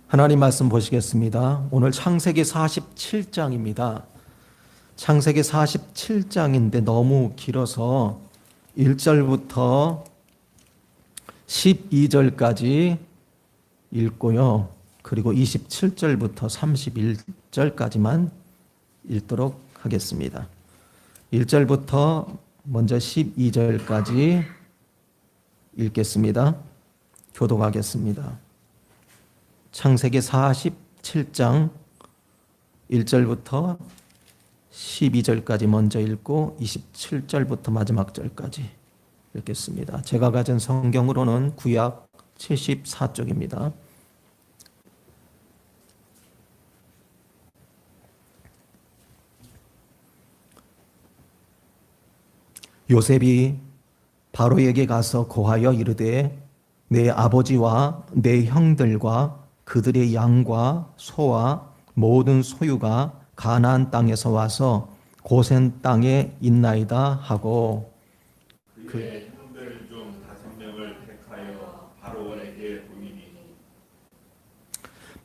하나님 말씀 보시겠습니다. 오늘 창세기 47장입니다. 창세기 47장인데 너무 길어서 1절부터 12절까지 읽고요. 그리고 27절부터 31절까지만 읽도록 하겠습니다. 1절부터 먼저 12절까지 읽겠습니다. 교독하겠습니다. 창세기 47장 1절부터 12절까지 먼저 읽고 27절부터 마지막 절까지 읽겠습니다. 제가 가진 성경으로는 구약 74쪽입니다. 요셉이 바로에게 가서 고하여 이르되 내 아버지와 내 형들과 그들의 양과 소와 모든 소유가 가나안 땅에서 와서 고센 땅에 있나이다 하고 그의 형들 중 5명을 택하여 바로에게 보이니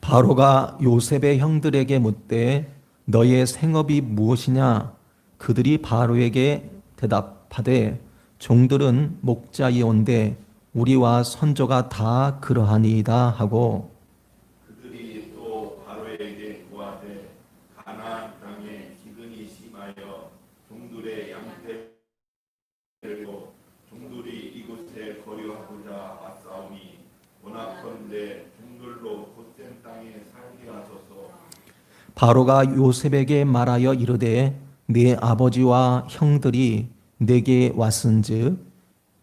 바로가 요셉의 형들에게 묻되 너의 생업이 무엇이냐? 그들이 바로에게 대답하되 종들은 목자이온데 우리와 선조가 다 그러하니이다 하고 그들이 또 바로에게 구하되 가나안 땅에 기근이 심하여 종들의 양떼를 들고 종들이 이곳에 거류하고자 왔사오니 원하건대 종들로 고센 땅에 살게 하소서. 바로가 요셉에게 말하여 이르되 네 아버지와 형들이 내게 왔은즉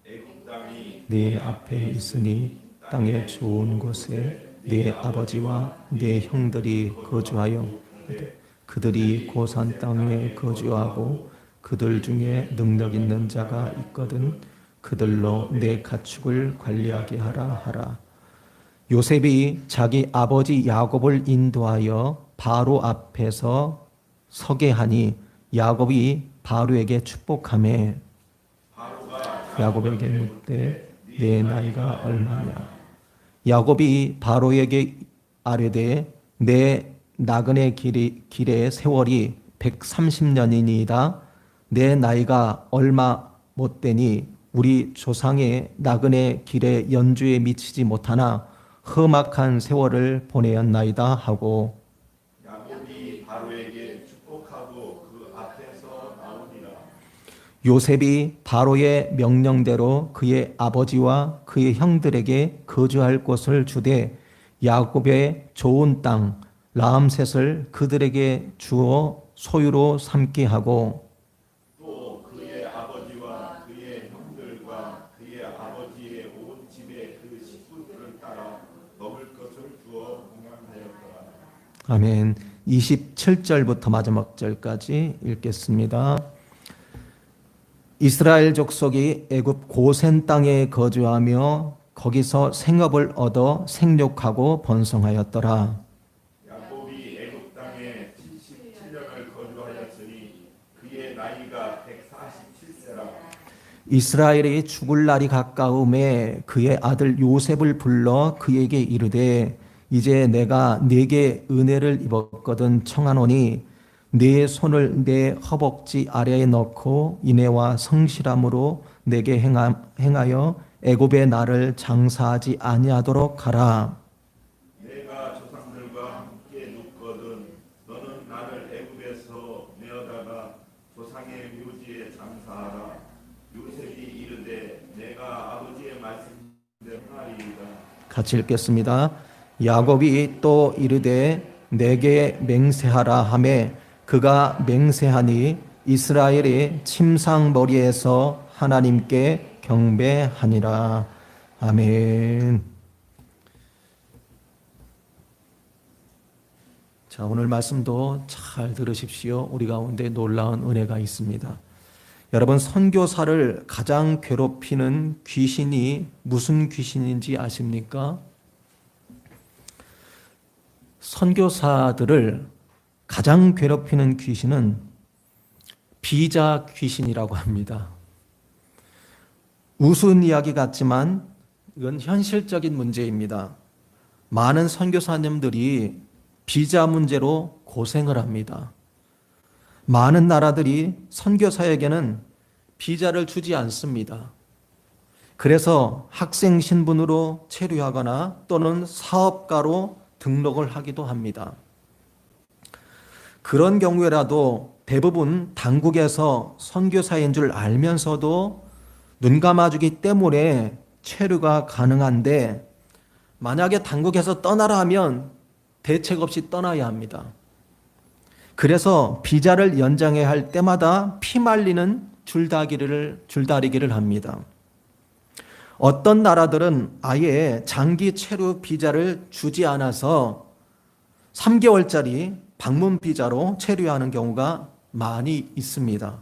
애굽 땅이 네 앞에 있으니 땅의 좋은 곳에 네 아버지와 네 형들이 거주하여 그들이 고산 땅에 거주하고 그들 중에 능력 있는 자가 있거든 그들로 내 가축을 관리하게 하라. 요셉이 자기 아버지 야곱을 인도하여 바로 앞에서 서게 하니 야곱이 바로에게 축복하며 야곱에게 묻되 내 나이가 얼마냐? 야곱이 바로에게 아뢰되 내 나그네 길의 세월이 130년이니이다. 내 나이가 얼마 못되니 우리 조상의 나그네 길의 연주에 미치지 못하나 험악한 세월을 보내었나이다 하고 야곱이 바로에게 축복하고 그 앞에서 나오니라. 요셉이 바로의 명령대로 그의 아버지와 그의 형들에게 거주할 곳을 주되 야곱의 좋은 땅 라암셋을 그들에게 주어 소유로 삼게 하고 또 그의 아버지와 그의 형들과 그의 아버지의 온 집에 그 식구들을 따라 먹을 것을 주어 공양하였더라. 아멘. 27절부터 마지막 절까지 읽겠습니다. 이스라엘 족속이 애굽 고센 땅에 거주하며 거기서 생업을 얻어 생육하고 번성하였더라. 야곱이 애굽 땅에 77년을 거주하였으니 그의 나이가 147세라. 이스라엘이 죽을 날이 가까움에 그의 아들 요셉을 불러 그에게 이르되 이제 내가 네게 은혜를 입었거든 청하노니 네 손을 내 허벅지 아래에 넣고 인애와 성실함으로 내게 행하여 애굽의 나를 장사하지 아니하도록 하라. 내가 조상들과 함께 눕거든 너는 나를 애굽에서 내어다가 조상의 묘지에 장사하라. 요셉이 이르되 내가 아버지의 말씀대로 하리이다. 같이 읽겠습니다. 야곱이 또 이르되 내게 맹세하라 하매 그가 맹세하니 이스라엘이 침상머리에서 하나님께 경배하니라. 아멘. 자, 오늘 말씀도 잘 들으십시오. 우리 가운데 놀라운 은혜가 있습니다. 여러분, 선교사를 가장 괴롭히는 귀신이 무슨 귀신인지 아십니까? 선교사들을 가장 괴롭히는 귀신은 비자 귀신이라고 합니다. 우스운 이야기 같지만 이건 현실적인 문제입니다. 많은 선교사님들이 비자 문제로 고생을 합니다. 많은 나라들이 선교사에게는 비자를 주지 않습니다. 그래서 학생 신분으로 체류하거나 또는 사업가로 등록을 하기도 합니다. 그런 경우에라도 대부분 당국에서 선교사인 줄 알면서도 눈 감아주기 때문에 체류가 가능한데, 만약에 당국에서 떠나라 하면 대책 없이 떠나야 합니다. 그래서 비자를 연장해야 할 때마다 피말리는 줄다리기를 합니다. 어떤 나라들은 아예 장기 체류 비자를 주지 않아서 3개월짜리 방문 비자로 체류하는 경우가 많이 있습니다.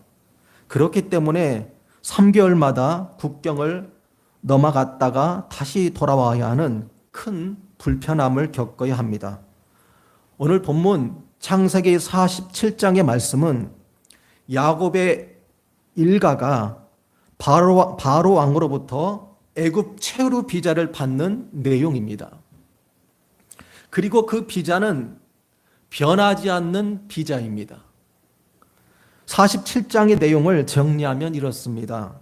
그렇기 때문에 3개월마다 국경을 넘어갔다가 다시 돌아와야 하는 큰 불편함을 겪어야 합니다. 오늘 본문 창세기 47장의 말씀은 야곱의 일가가 바로 왕으로부터 애굽 체류 비자를 받는 내용입니다. 그리고 그 비자는 변하지 않는 비자입니다. 47장의 내용을 정리하면 이렇습니다.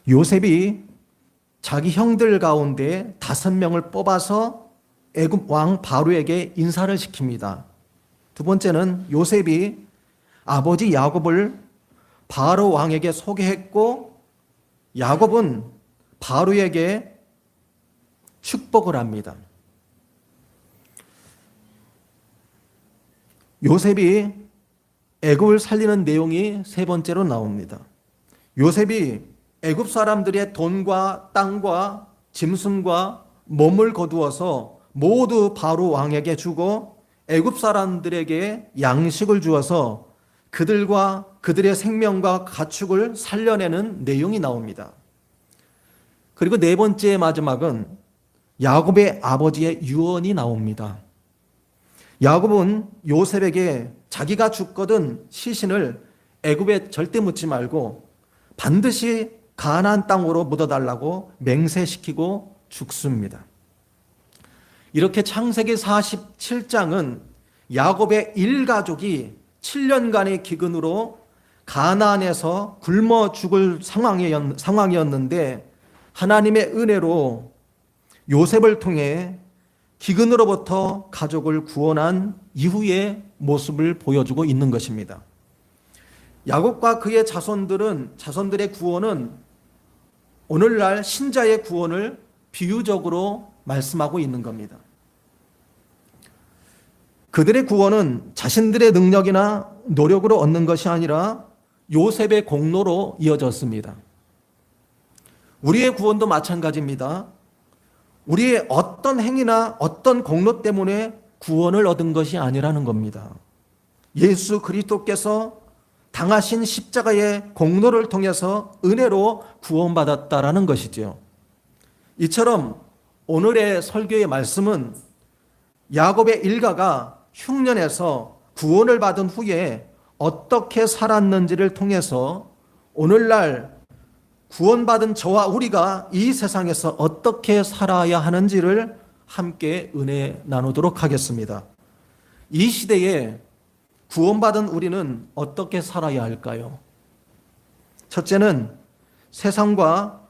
요셉이 자기 형들 가운데 5명을 뽑아서 애굽 왕 바로에게 인사를 시킵니다. 두 번째는 요셉이 아버지 야곱을 바로 왕에게 소개했고, 야곱은 바로에게 축복을 합니다. 요셉이 애굽을 살리는 내용이 세 번째로 나옵니다. 요셉이 애굽 사람들의 돈과 땅과 짐승과 몸을 거두어서 모두 바로 왕에게 주고 애굽 사람들에게 양식을 주어서 그들과 그들의 생명과 가축을 살려내는 내용이 나옵니다. 그리고 네 번째 마지막은 야곱의 아버지의 유언이 나옵니다. 야곱은 요셉에게 자기가 죽거든 시신을 애굽에 절대 묻지 말고 반드시 가나안 땅으로 묻어달라고 맹세시키고 죽습니다. 이렇게 창세기 47장은 야곱의 일가족이 7년간의 기근으로 가나안에서 굶어 죽을 상황이었는데, 하나님의 은혜로 요셉을 통해 기근으로부터 가족을 구원한 이후의 모습을 보여주고 있는 것입니다. 야곱과 그의 자손들의 구원은 오늘날 신자의 구원을 비유적으로 말씀하고 있는 겁니다. 그들의 구원은 자신들의 능력이나 노력으로 얻는 것이 아니라 요셉의 공로로 이어졌습니다. 우리의 구원도 마찬가지입니다. 우리의 어떤 행위나 어떤 공로 때문에 구원을 얻은 것이 아니라는 겁니다. 예수 그리스도께서 당하신 십자가의 공로를 통해서 은혜로 구원받았다라는 것이죠. 이처럼 오늘의 설교의 말씀은 야곱의 일가가 흉년에서 구원을 받은 후에 어떻게 살았는지를 통해서 오늘날 구원받은 저와 우리가 이 세상에서 어떻게 살아야 하는지를 함께 은혜 나누도록 하겠습니다. 이 시대에 구원받은 우리는 어떻게 살아야 할까요? 첫째는 세상과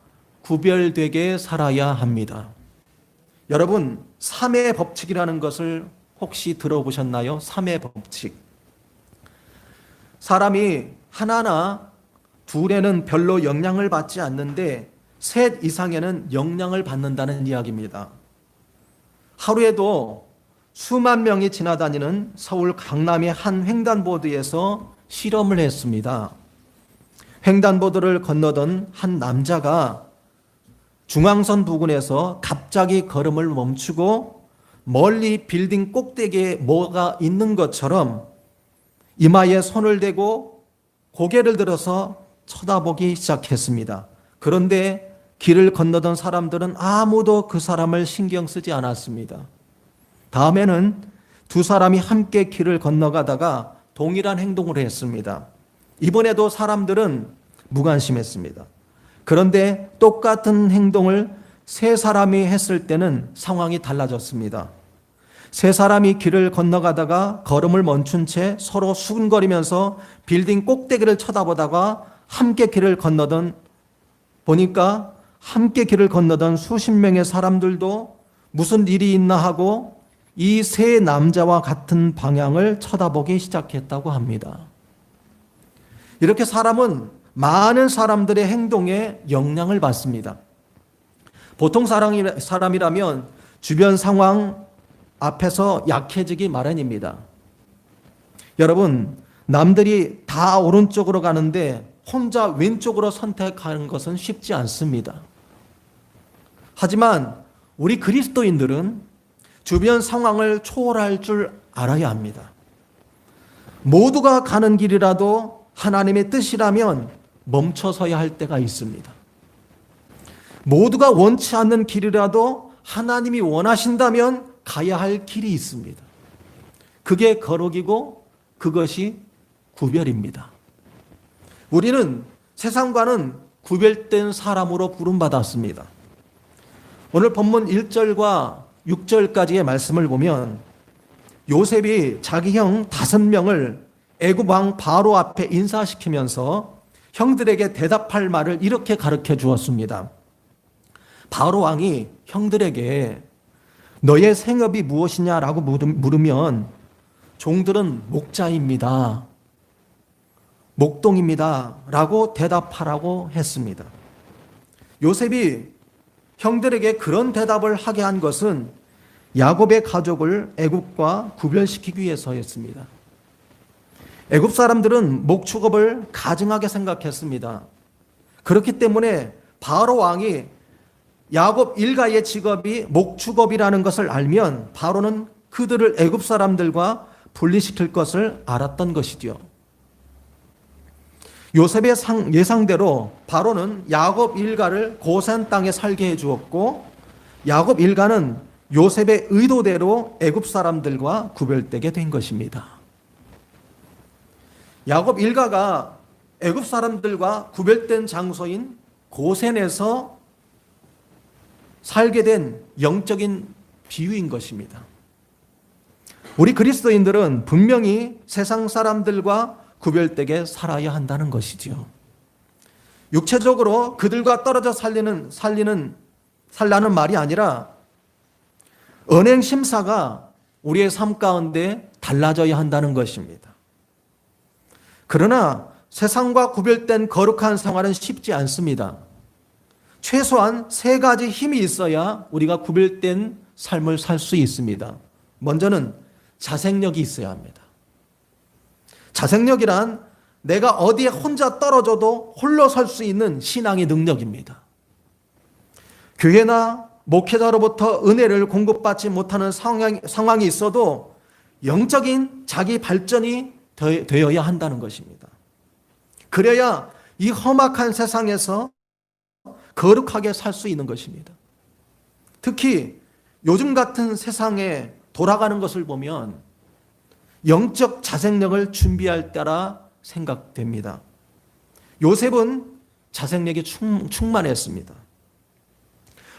구별되게 살아야 합니다. 여러분, 3의 법칙이라는 것을 혹시 들어보셨나요? 3의 법칙. 사람이 하나나 둘에는 별로 영향을 받지 않는데 셋 이상에는 영향을 받는다는 이야기입니다. 하루에도 수만 명이 지나다니는 서울 강남의 한 횡단보도에서 실험을 했습니다. 횡단보도를 건너던 한 남자가 중앙선 부근에서 갑자기 걸음을 멈추고 멀리 빌딩 꼭대기에 뭐가 있는 것처럼 이마에 손을 대고 고개를 들어서 쳐다보기 시작했습니다. 그런데 길을 건너던 사람들은 아무도 그 사람을 신경 쓰지 않았습니다. 다음에는 두 사람이 함께 길을 건너가다가 동일한 행동을 했습니다. 이번에도 사람들은 무관심했습니다. 그런데 똑같은 행동을 세 사람이 했을 때는 상황이 달라졌습니다. 세 사람이 길을 건너가다가 걸음을 멈춘 채 서로 수근거리면서 빌딩 꼭대기를 쳐다보다가 함께 길을 건너던 보니까 함께 길을 건너던 수십 명의 사람들도 무슨 일이 있나 하고 이 세 남자와 같은 방향을 쳐다보기 시작했다고 합니다. 이렇게 사람은 많은 사람들의 행동에 영향을 받습니다. 보통 사람이라면 주변 상황 앞에서 약해지기 마련입니다. 여러분, 남들이 다 오른쪽으로 가는데 혼자 왼쪽으로 선택하는 것은 쉽지 않습니다. 하지만 우리 그리스도인들은 주변 상황을 초월할 줄 알아야 합니다. 모두가 가는 길이라도 하나님의 뜻이라면 멈춰서야 할 때가 있습니다. 모두가 원치 않는 길이라도 하나님이 원하신다면 가야 할 길이 있습니다. 그게 거룩이고 그것이 구별입니다. 우리는 세상과는 구별된 사람으로 부름받았습니다. 오늘 본문 1절과 6절까지의 말씀을 보면 요셉이 자기 형 5명을 애굽 왕 바로 앞에 인사시키면서 형들에게 대답할 말을 이렇게 가르쳐 주었습니다. 바로 왕이 형들에게 너의 생업이 무엇이냐라고 물으면 종들은 목자입니다. 목동입니다. 라고 대답하라고 했습니다. 요셉이 형들에게 그런 대답을 하게 한 것은 야곱의 가족을 애굽과 구별시키기 위해서였습니다. 애굽 사람들은 목축업을 가증하게 생각했습니다. 그렇기 때문에 바로 왕이 야곱 일가의 직업이 목축업이라는 것을 알면 바로는 그들을 애굽 사람들과 분리시킬 것을 알았던 것이죠. 요셉의 예상대로 바로는 야곱 일가를 고센 땅에 살게 해주었고 야곱 일가는 요셉의 의도대로 애굽 사람들과 구별되게 된 것입니다. 야곱 일가가 애굽 사람들과 구별된 장소인 고센에서 살게 된 영적인 비유인 것입니다. 우리 그리스도인들은 분명히 세상 사람들과 구별되게 살아야 한다는 것이지요. 육체적으로 그들과 떨어져 살라는 말이 아니라 언행 심사가 우리의 삶 가운데 달라져야 한다는 것입니다. 그러나 세상과 구별된 거룩한 생활은 쉽지 않습니다. 최소한 3가지 힘이 있어야 우리가 구별된 삶을 살 수 있습니다. 먼저는 자생력이 있어야 합니다. 자생력이란 내가 어디에 혼자 떨어져도 홀로 설 수 있는 신앙의 능력입니다. 교회나 목회자로부터 은혜를 공급받지 못하는 상황이 있어도 영적인 자기 발전이 되어야 한다는 것입니다. 그래야 이 험악한 세상에서 거룩하게 살 수 있는 것입니다. 특히 요즘 같은 세상에 돌아가는 것을 보면 영적 자생력을 준비할 때라 생각됩니다. 요셉은 자생력이 충만했습니다.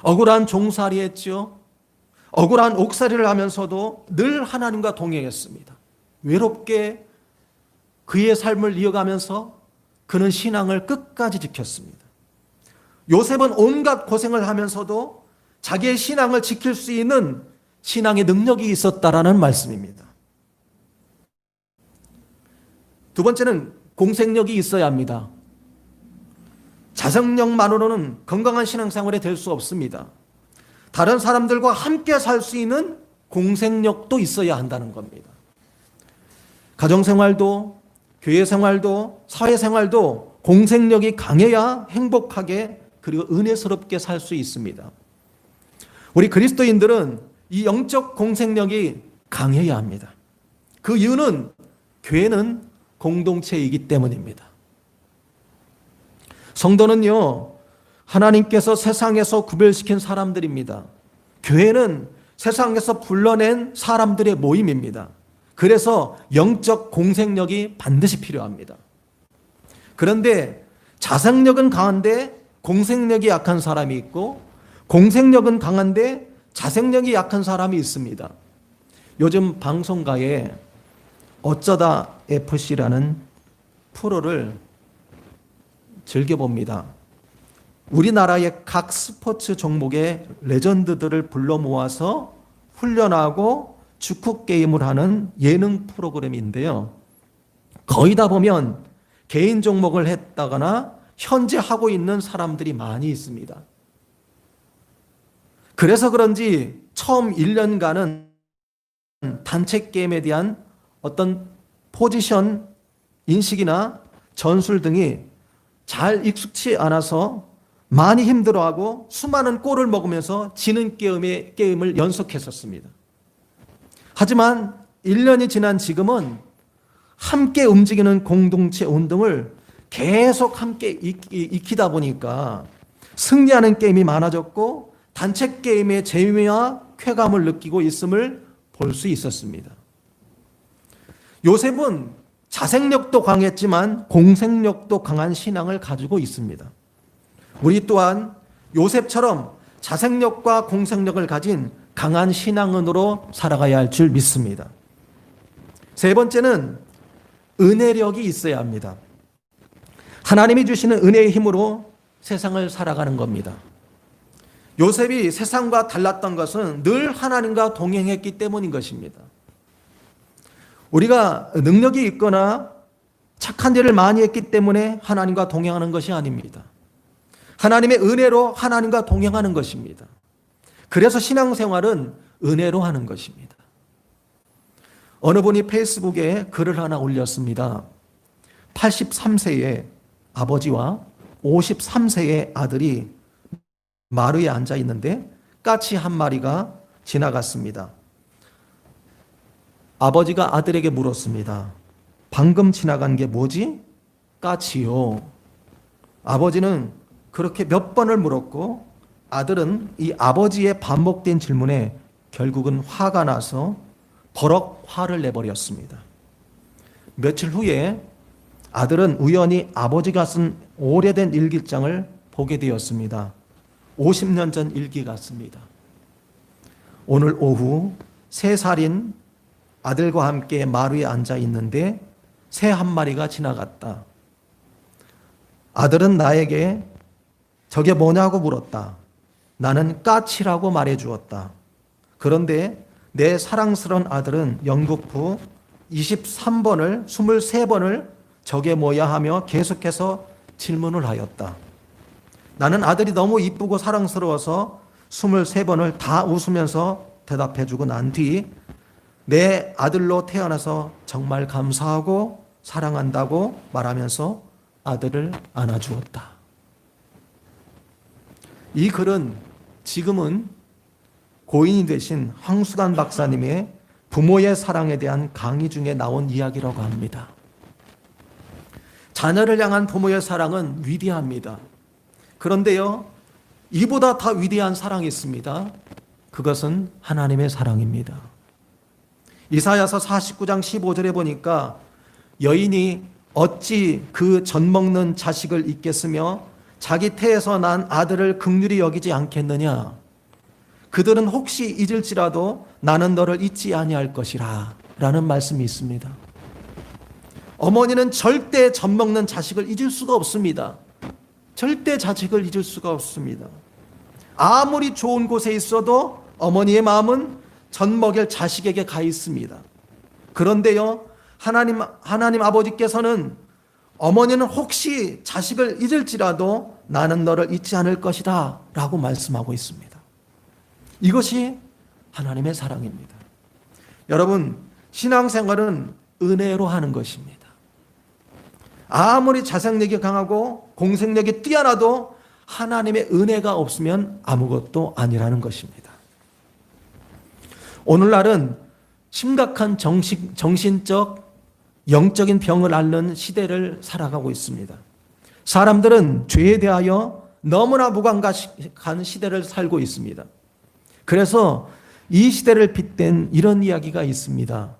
억울한 종살이 했죠. 억울한 옥살이를 하면서도 늘 하나님과 동행했습니다. 외롭게 그의 삶을 이어가면서 그는 신앙을 끝까지 지켰습니다. 요셉은 온갖 고생을 하면서도 자기의 신앙을 지킬 수 있는 신앙의 능력이 있었다라는 말씀입니다. 두 번째는 공생력이 있어야 합니다. 자생력만으로는 건강한 신앙생활이 될 수 없습니다. 다른 사람들과 함께 살 수 있는 공생력도 있어야 한다는 겁니다. 가정생활도, 교회생활도, 사회생활도 공생력이 강해야 행복하게 그리고 은혜스럽게 살 수 있습니다. 우리 그리스도인들은 이 영적 공생력이 강해야 합니다. 그 이유는 교회는 공동체이기 때문입니다. 성도는요, 하나님께서 세상에서 구별시킨 사람들입니다. 교회는 세상에서 불러낸 사람들의 모임입니다. 그래서 영적 공생력이 반드시 필요합니다. 그런데 자생력은 강한데 공생력이 약한 사람이 있고 공생력은 강한데 자생력이 약한 사람이 있습니다. 요즘 방송가에 어쩌다 FC라는 프로를 즐겨봅니다. 우리나라의 각 스포츠 종목의 레전드들을 불러 모아서 훈련하고 축구 게임을 하는 예능 프로그램인데요. 거의 다 보면 개인 종목을 했다거나 현재 하고 있는 사람들이 많이 있습니다. 그래서 그런지 처음 1년간은 단체 게임에 대한 어떤 포지션 인식이나 전술 등이 잘 익숙치 않아서 많이 힘들어하고 수많은 골을 먹으면서 지는 게임을 연속했었습니다. 하지만 1년이 지난 지금은 함께 움직이는 공동체 운동을 계속 함께 익히다 보니까 승리하는 게임이 많아졌고 단체 게임의 재미와 쾌감을 느끼고 있음을 볼 수 있었습니다. 요셉은 자생력도 강했지만 공생력도 강한 신앙을 가지고 있습니다. 우리 또한 요셉처럼 자생력과 공생력을 가진 강한 신앙은으로 살아가야 할 줄 믿습니다. 세 번째는 은혜력이 있어야 합니다. 하나님이 주시는 은혜의 힘으로 세상을 살아가는 겁니다. 요셉이 세상과 달랐던 것은 늘 하나님과 동행했기 때문인 것입니다. 우리가 능력이 있거나 착한 일을 많이 했기 때문에 하나님과 동행하는 것이 아닙니다. 하나님의 은혜로 하나님과 동행하는 것입니다. 그래서 신앙생활은 은혜로 하는 것입니다. 어느 분이 페이스북에 글을 하나 올렸습니다. 83세의 아버지와 53세의 아들이 마루에 앉아 있는데 까치 한 마리가 지나갔습니다. 아버지가 아들에게 물었습니다. 방금 지나간 게 뭐지? 까치요. 아버지는 그렇게 몇 번을 물었고 아들은 이 아버지의 반복된 질문에 결국은 화가 나서 버럭 화를 내버렸습니다. 며칠 후에 아들은 우연히 아버지가 쓴 오래된 일기장을 보게 되었습니다. 50년 전 일기 같습니다. 오늘 오후 3살인 아들과 함께 마루에 앉아 있는데 새 한 마리가 지나갔다. 아들은 나에게 저게 뭐냐고 물었다. 나는 까치라고 말해 주었다. 그런데 내 사랑스러운 아들은 연극부 23번을 23번을 저게 뭐야 하며 계속해서 질문을 하였다. 나는 아들이 너무 이쁘고 사랑스러워서 23번을 다 웃으면서 대답해주고 난 뒤 내 아들로 태어나서 정말 감사하고 사랑한다고 말하면서 아들을 안아주었다. 이 글은 지금은 고인이 되신 황수단 박사님의 부모의 사랑에 대한 강의 중에 나온 이야기라고 합니다. 자녀를 향한 부모의 사랑은 위대합니다. 그런데요, 이보다 더 위대한 사랑이 있습니다. 그것은 하나님의 사랑입니다. 이사야서 49장 15절에 보니까 여인이 어찌 그 젖먹는 자식을 잊겠으며 자기 태에서 난 아들을 긍휼히 여기지 않겠느냐. 그들은 혹시 잊을지라도 나는 너를 잊지 아니할 것이라 라는 말씀이 있습니다. 어머니는 절대 젖먹는 자식을 잊을 수가 없습니다. 절대 자식을 잊을 수가 없습니다. 아무리 좋은 곳에 있어도 어머니의 마음은 젖먹일 자식에게 가 있습니다. 그런데요, 하나님 아버지께서는 어머니는 혹시 자식을 잊을지라도 나는 너를 잊지 않을 것이다 라고 말씀하고 있습니다. 이것이 하나님의 사랑입니다. 여러분, 신앙생활은 은혜로 하는 것입니다. 아무리 자생력이 강하고 공생력이 뛰어나도 하나님의 은혜가 없으면 아무것도 아니라는 것입니다. 오늘날은 심각한 정신적, 영적인 병을 앓는 시대를 살아가고 있습니다. 사람들은 죄에 대하여 너무나 무감각한 시대를 살고 있습니다. 그래서 이 시대를 빗댄 이런 이야기가 있습니다.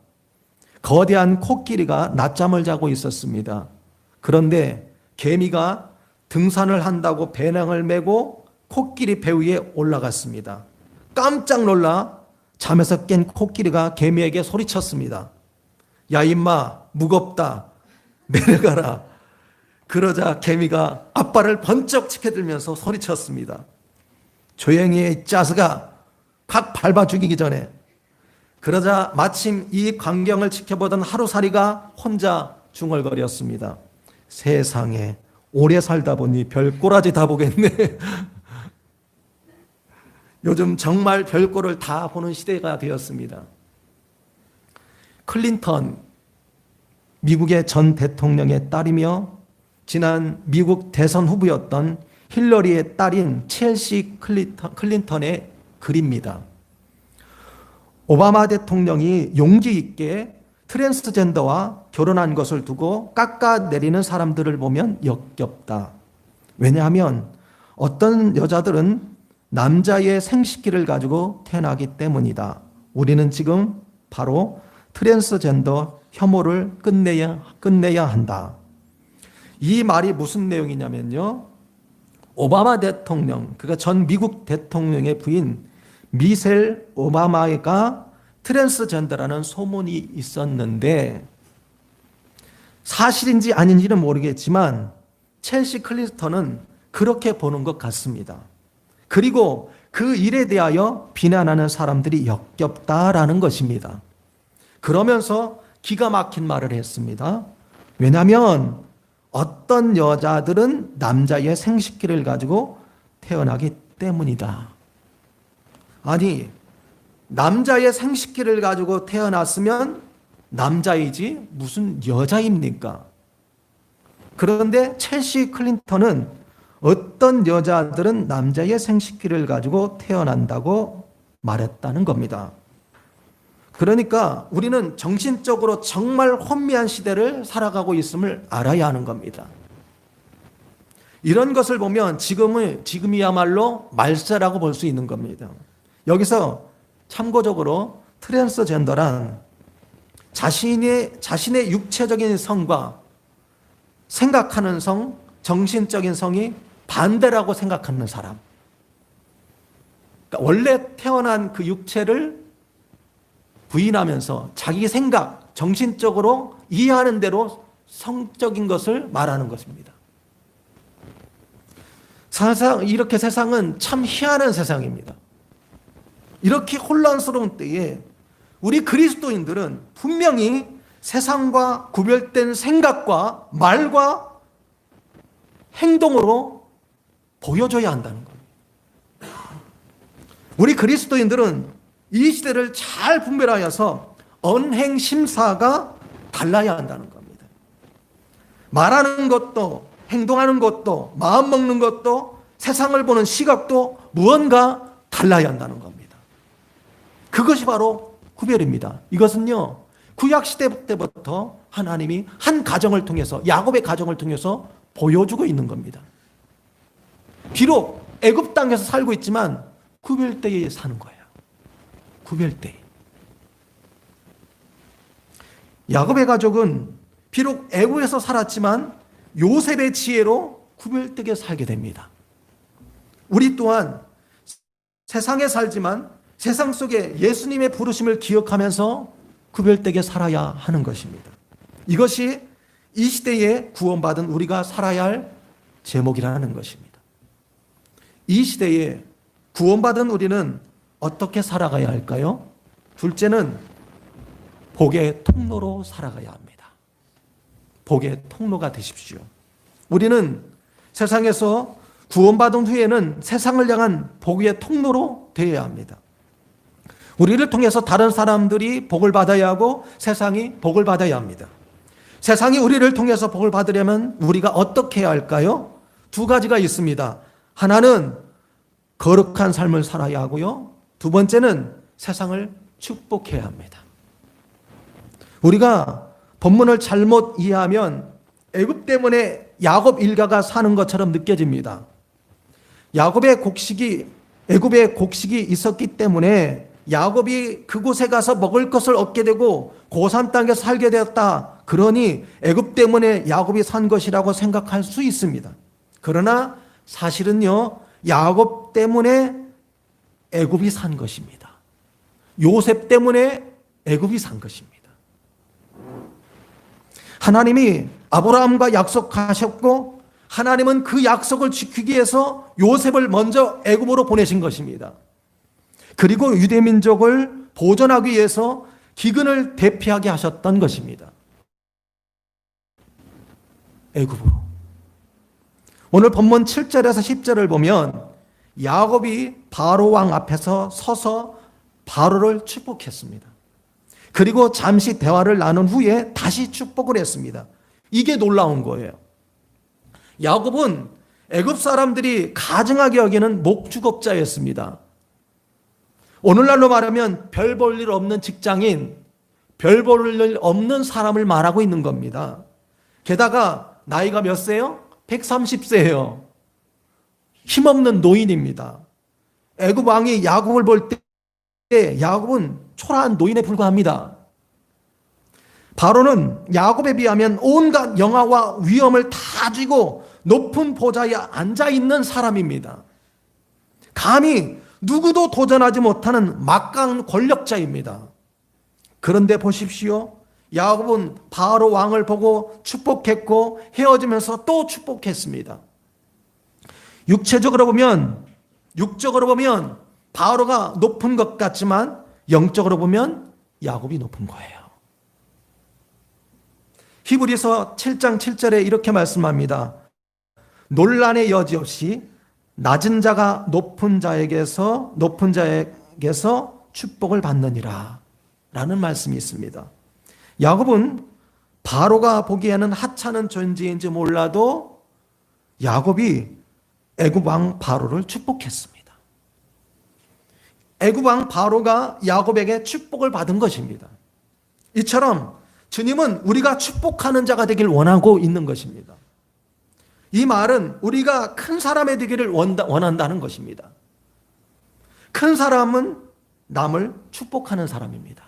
거대한 코끼리가 낮잠을 자고 있었습니다. 그런데 개미가 등산을 한다고 배낭을 메고 코끼리 배 위에 올라갔습니다. 깜짝 놀라 잠에서 깬 코끼리가 개미에게 소리쳤습니다. 야 임마 무겁다 내려가라. 그러자 개미가 앞발을 번쩍 치켜들면서 소리쳤습니다. 조용히 해 짜스가 팍 밟아 죽이기 전에. 그러자 마침 이 광경을 지켜보던 하루살이가 혼자 중얼거렸습니다. 세상에 오래 살다 보니 별꼬라지 다 보겠네. 요즘 정말 별꼴을 다 보는 시대가 되었습니다. 클린턴, 미국의 전 대통령의 딸이며 지난 미국 대선 후보였던 힐러리의 딸인 첼시 클린턴의 글입니다. 오바마 대통령이 용기 있게 트랜스젠더와 결혼한 것을 두고 깎아내리는 사람들을 보면 역겹다. 왜냐하면 어떤 여자들은 남자의 생식기를 가지고 태어나기 때문이다. 우리는 지금 바로 트랜스젠더 혐오를 끝내야 한다. 이 말이 무슨 내용이냐면요. 오바마 대통령, 그러니까 전 미국 대통령의 부인 미셸 오바마가 트랜스젠더라는 소문이 있었는데 사실인지 아닌지는 모르겠지만 첼시 클린턴은 그렇게 보는 것 같습니다. 그리고 그 일에 대하여 비난하는 사람들이 역겹다라는 것입니다. 그러면서 기가 막힌 말을 했습니다. 왜냐하면 어떤 여자들은 남자의 생식기를 가지고 태어나기 때문이다. 아니, 남자의 생식기를 가지고 태어났으면 남자이지 무슨 여자입니까? 그런데 첼시 클린턴은 어떤 여자들은 남자의 생식기를 가지고 태어난다고 말했다는 겁니다. 그러니까 우리는 정신적으로 정말 혼미한 시대를 살아가고 있음을 알아야 하는 겁니다. 이런 것을 보면 지금이야말로 말세라고 볼 수 있는 겁니다. 여기서 참고적으로 트랜스젠더란 자신의 육체적인 성과 생각하는 성, 정신적인 성이 반대라고 생각하는 사람. 그러니까 원래 태어난 그 육체를 부인하면서 자기 생각, 정신적으로 이해하는 대로 성적인 것을 말하는 것입니다. 이렇게 세상은 참 희한한 세상입니다. 이렇게 혼란스러운 때에 우리 그리스도인들은 분명히 세상과 구별된 생각과 말과 행동으로 보여줘야 한다는 겁니다. 우리 그리스도인들은 이 시대를 잘 분별하여서 언행심사가 달라야 한다는 겁니다. 말하는 것도 행동하는 것도 마음 먹는 것도 세상을 보는 시각도 무언가 달라야 한다는 겁니다. 그것이 바로 구별입니다. 이것은요, 구약시대 때부터 하나님이 한 가정을 통해서, 야곱의 가정을 통해서 보여주고 있는 겁니다. 비록 애굽 땅에서 살고 있지만 구별되게 사는 거예요. 구별되게. 야곱의 가족은 비록 애굽에서 살았지만 요셉의 지혜로 구별되게 살게 됩니다. 우리 또한 세상에 살지만 세상 속에 예수님의 부르심을 기억하면서 구별되게 살아야 하는 것입니다. 이것이 이 시대에 구원받은 우리가 살아야 할 제목이라는 것입니다. 이 시대에 구원받은 우리는 어떻게 살아가야 할까요? 둘째는 복의 통로로 살아가야 합니다. 복의 통로가 되십시오. 우리는 세상에서 구원받은 후에는 세상을 향한 복의 통로로 되어야 합니다. 우리를 통해서 다른 사람들이 복을 받아야 하고 세상이 복을 받아야 합니다. 세상이 우리를 통해서 복을 받으려면 우리가 어떻게 해야 할까요? 두 가지가 있습니다. 하나는 거룩한 삶을 살아야 하고요. 두 번째는 세상을 축복해야 합니다. 우리가 본문을 잘못 이해하면 애굽 때문에 야곱 일가가 사는 것처럼 느껴집니다. 야곱의 곡식이 애굽에 곡식이 있었기 때문에 야곱이 그곳에 가서 먹을 것을 얻게 되고 고산 땅에 살게 되었다. 그러니 애굽 때문에 야곱이 산 것이라고 생각할 수 있습니다. 그러나 사실은요, 야곱 때문에 애굽이 산 것입니다. 요셉 때문에 애굽이 산 것입니다. 하나님이 아브라함과 약속하셨고 하나님은 그 약속을 지키기 위해서 요셉을 먼저 애굽으로 보내신 것입니다. 그리고 유대민족을 보존하기 위해서 기근을 대피하게 하셨던 것입니다. 애굽으로. 오늘 본문 7절에서 10절을 보면 야곱이 바로 왕 앞에서 서서 바로를 축복했습니다. 그리고 잠시 대화를 나눈 후에 다시 축복을 했습니다. 이게 놀라운 거예요. 야곱은 애굽 사람들이 가증하게 여기는 목축업자였습니다. 오늘날로 말하면 별 볼 일 없는 직장인, 별 볼 일 없는 사람을 말하고 있는 겁니다. 게다가 나이가 몇 세요? 130세예요. 힘없는 노인입니다. 애굽 왕이 야곱을 볼 때 야곱은 초라한 노인에 불과합니다. 바로는 야곱에 비하면 온갖 영화와 위엄을 다 쥐고 높은 보좌에 앉아 있는 사람입니다. 감히 누구도 도전하지 못하는 막강한 권력자입니다. 그런데 보십시오. 야곱은 바로 왕을 보고 축복했고 헤어지면서 또 축복했습니다. 육적으로 보면 바로가 높은 것 같지만 영적으로 보면 야곱이 높은 거예요. 히브리서 7장 7절에 이렇게 말씀합니다. 논란의 여지 없이 낮은 자가 높은 자에게서 축복을 받느니라 라는 말씀이 있습니다. 야곱은 바로가 보기에는 하찮은 존재인지 몰라도 야곱이 애굽 왕 바로를 축복했습니다. 애굽 왕 바로가 야곱에게 축복을 받은 것입니다. 이처럼 주님은 우리가 축복하는 자가 되길 원하고 있는 것입니다. 이 말은 우리가 큰 사람이 되기를 원한다는 것입니다. 큰 사람은 남을 축복하는 사람입니다.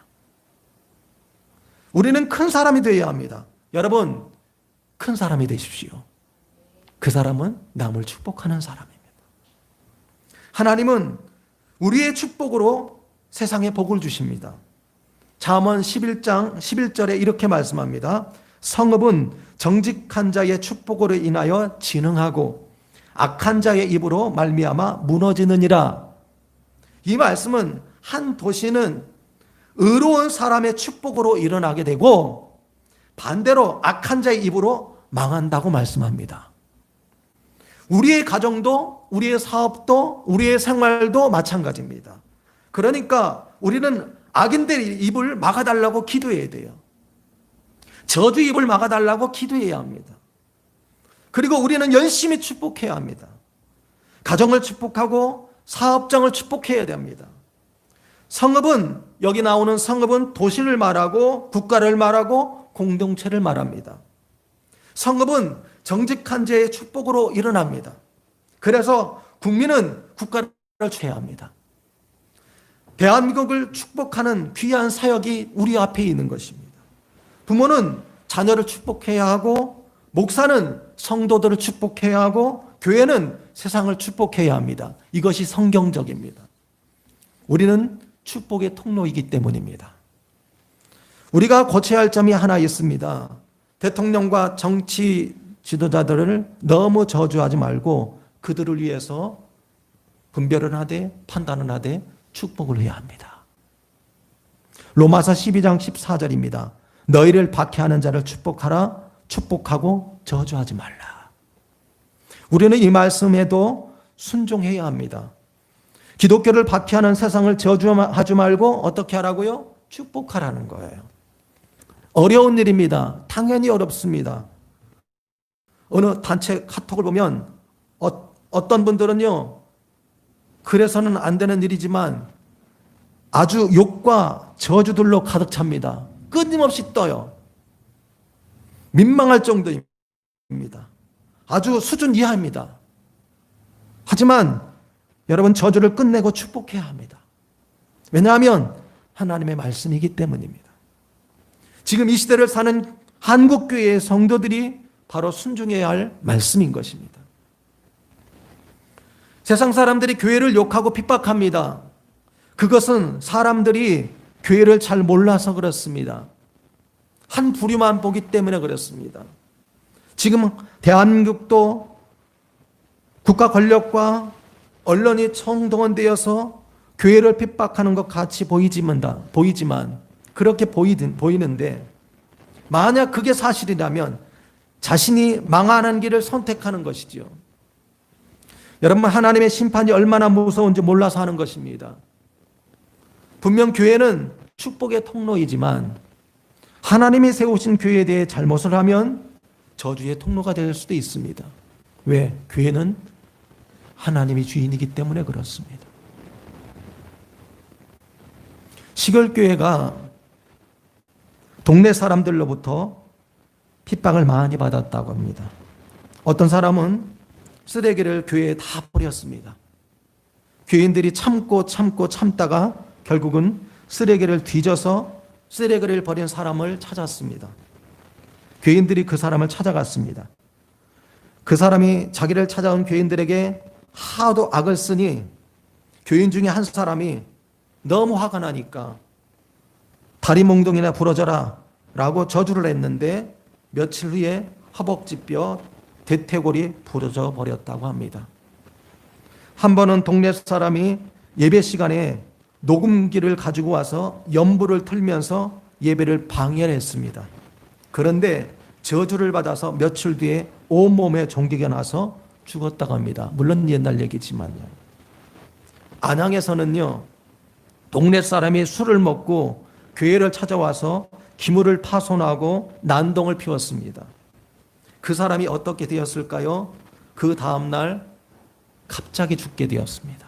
우리는 큰 사람이 되어야 합니다. 여러분, 큰 사람이 되십시오. 그 사람은 남을 축복하는 사람입니다. 하나님은 우리의 축복으로 세상에 복을 주십니다. 잠언 11장 11절에 이렇게 말씀합니다. 성읍은 정직한 자의 축복으로 인하여 진흥하고 악한 자의 입으로 말미암아 무너지느니라. 이 말씀은 한 도시는 의로운 사람의 축복으로 일어나게 되고 반대로 악한 자의 입으로 망한다고 말씀합니다. 우리의 가정도 우리의 사업도 우리의 생활도 마찬가지입니다. 그러니까 우리는 악인들의 입을 막아달라고 기도해야 돼요. 저주 입을 막아달라고 기도해야 합니다. 그리고 우리는 열심히 축복해야 합니다. 가정을 축복하고 사업장을 축복해야 됩니다. 성읍은, 여기 나오는 성읍은 도시를 말하고 국가를 말하고 공동체를 말합니다. 성읍은 정직한 자의 축복으로 일어납니다. 그래서 국민은 국가를 취해야 합니다. 대한민국을 축복하는 귀한 사역이 우리 앞에 있는 것입니다. 부모는 자녀를 축복해야 하고 목사는 성도들을 축복해야 하고 교회는 세상을 축복해야 합니다. 이것이 성경적입니다. 우리는 축복의 통로이기 때문입니다. 우리가 고쳐야 할 점이 하나 있습니다. 대통령과 정치 지도자들을 너무 저주하지 말고 그들을 위해서 분별을 하되 판단을 하되 축복을 해야 합니다. 로마서 12장 14절입니다. 너희를 박해하는 자를 축복하라. 축복하고 저주하지 말라. 우리는 이 말씀에도 순종해야 합니다. 기독교를 박해하는 세상을 저주하지 말고 어떻게 하라고요? 축복하라는 거예요. 어려운 일입니다. 당연히 어렵습니다. 어느 단체 카톡을 보면 어떤 분들은요, 그래서는 안 되는 일이지만 아주 욕과 저주들로 가득 찹니다. 끊임없이 떠요. 민망할 정도입니다. 아주 수준 이하입니다. 하지만 여러분, 저주를 끝내고 축복해야 합니다. 왜냐하면 하나님의 말씀이기 때문입니다. 지금 이 시대를 사는 한국교회의 성도들이 바로 순종해야 할 말씀인 것입니다. 세상 사람들이 교회를 욕하고 핍박합니다. 그것은 사람들이 교회를 잘 몰라서 그렇습니다. 한 부류만 보기 때문에 그렇습니다. 지금 대한민국도 국가 권력과 언론이 총동원되어서 교회를 핍박하는 것 같이 보이지만 그렇게 보이는데 만약 그게 사실이라면 자신이 망하는 길을 선택하는 것이죠. 여러분, 하나님의 심판이 얼마나 무서운지 몰라서 하는 것입니다. 분명 교회는 축복의 통로이지만 하나님이 세우신 교회에 대해 잘못을 하면 저주의 통로가 될 수도 있습니다. 왜? 교회는 하나님이 주인이기 때문에 그렇습니다. 시골교회가 동네 사람들로부터 핍박을 많이 받았다고 합니다. 어떤 사람은 쓰레기를 교회에 다 버렸습니다. 교인들이 참다가 결국은 쓰레기를 뒤져서 쓰레기를 버린 사람을 찾았습니다. 교인들이 그 사람을 찾아갔습니다. 그 사람이 자기를 찾아온 교인들에게 하도 악을 쓰니 교인 중에 한 사람이 너무 화가 나니까 다리 몽둥이나 부러져라 라고 저주를 했는데 며칠 후에 허벅지뼈, 대퇴골이 부러져 버렸다고 합니다. 한 번은 동네 사람이 예배 시간에 녹음기를 가지고 와서 연부를 틀면서 예배를 방해했습니다. 그런데 저주를 받아서 며칠 뒤에 온몸에 종기가 나서 죽었다고 합니다. 물론 옛날 얘기지만요. 안양에서는요, 동네 사람이 술을 먹고 교회를 찾아와서 기물을 파손하고 난동을 피웠습니다. 그 사람이 어떻게 되었을까요? 그 다음날 갑자기 죽게 되었습니다.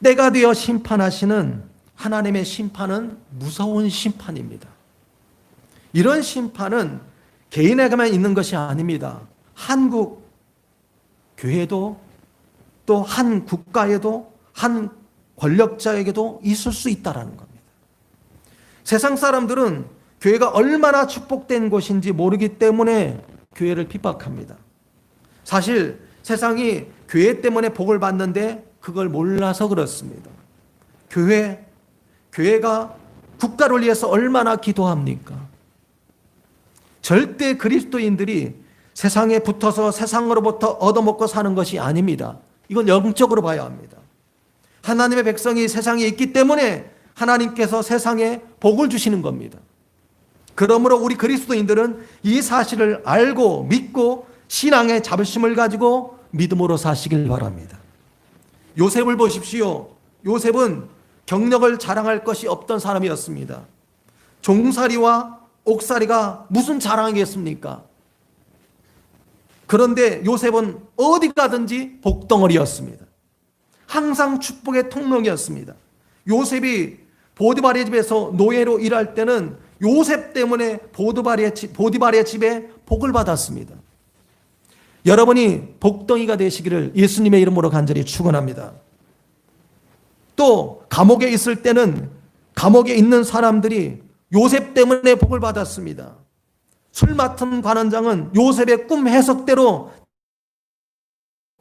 때가 되어 심판하시는 하나님의 심판은 무서운 심판입니다. 이런 심판은 개인에게만 있는 것이 아닙니다. 한국 교회도 또 한 국가에도 한 권력자에게도 있을 수 있다는 겁니다. 세상 사람들은 교회가 얼마나 축복된 곳인지 모르기 때문에 교회를 핍박합니다. 사실 세상이 교회 때문에 복을 받는데 그걸 몰라서 그렇습니다. 교회가 국가를 위해서 얼마나 기도합니까? 절대 그리스도인들이 세상에 붙어서 세상으로부터 얻어먹고 사는 것이 아닙니다. 이건 영적으로 봐야 합니다. 하나님의 백성이 세상에 있기 때문에 하나님께서 세상에 복을 주시는 겁니다. 그러므로 우리 그리스도인들은 이 사실을 알고 믿고 신앙의 자부심을 가지고 믿음으로 사시길 바랍니다. 요셉을 보십시오. 요셉은 경력을 자랑할 것이 없던 사람이었습니다. 종살이와 옥살이가 무슨 자랑이겠습니까? 그런데 요셉은 어디 가든지 복덩어리였습니다. 항상 축복의 통로이었습니다. 요셉이 보디발의 집에서 노예로 일할 때는 요셉 때문에 보디발의 집에 복을 받았습니다. 여러분이 복덩이가 되시기를 예수님의 이름으로 간절히 축원합니다. 또 감옥에 있을 때는 감옥에 있는 사람들이 요셉 때문에 복을 받았습니다. 술 맡은 관원장은 요셉의 꿈 해석대로